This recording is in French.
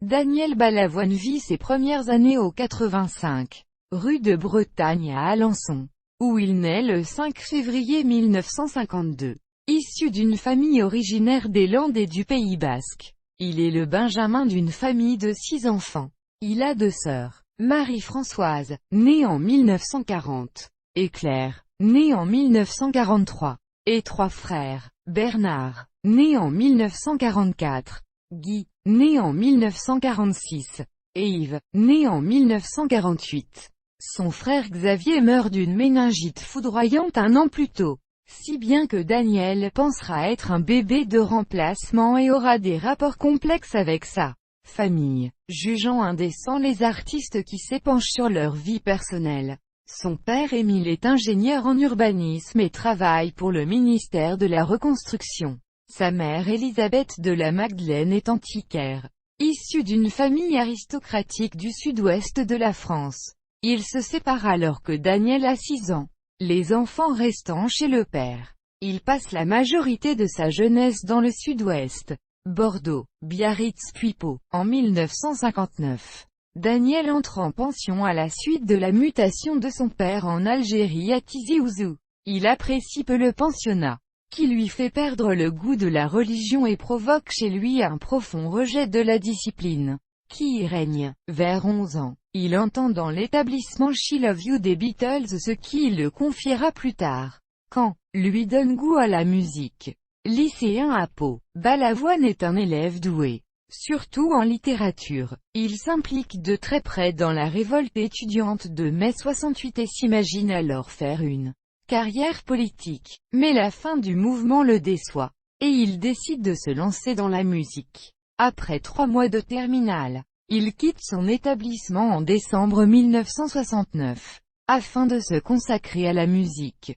Daniel Balavoine vit ses premières années au 85, rue de Bretagne à Alençon, où il naît le 5 février 1952. Issu d'une famille originaire des Landes et du Pays Basque, il est le benjamin d'une famille de 6 enfants. Il a 2 sœurs, Marie-Françoise, née en 1940, et Claire, née en 1943, et 3 frères, Bernard, né en 1944, Guy, né en 1946, et Yves, né en 1948. Son frère Xavier meurt d'une méningite foudroyante un an plus tôt, si bien que Daniel pensera être un bébé de remplacement et aura des rapports complexes avec sa famille, jugeant indécents les artistes qui s'épanchent sur leur vie personnelle. Son père Émile est ingénieur en urbanisme et travaille pour le ministère de la Reconstruction. Sa mère Élisabeth de la Magdeleine est antiquaire. Issue d'une famille aristocratique du sud-ouest de la France, il se sépare alors que Daniel a 6 ans, les enfants restant chez le père. Il passe la majorité de sa jeunesse dans le sud-ouest, Bordeaux, Biarritz puis Pau. En 1959, Daniel entre en pension à la suite de la mutation de son père en Algérie à Tizi Ouzou. Il apprécie peu le pensionnat, qui lui fait perdre le goût de la religion et provoque chez lui un profond rejet de la discipline qui y règne. Vers 11 ans, il entend dans l'établissement She Love You des Beatles, ce qui le confiera plus tard, quand lui donne goût à la musique. Lycéen à Pau, Balavoine est un élève doué, surtout en littérature. Il s'implique de très près dans la révolte étudiante de mai 68 et s'imagine alors faire une carrière politique. Mais la fin du mouvement le déçoit, et il décide de se lancer dans la musique. Après 3 mois de terminale, il quitte son établissement en décembre 1969, afin de se consacrer à la musique.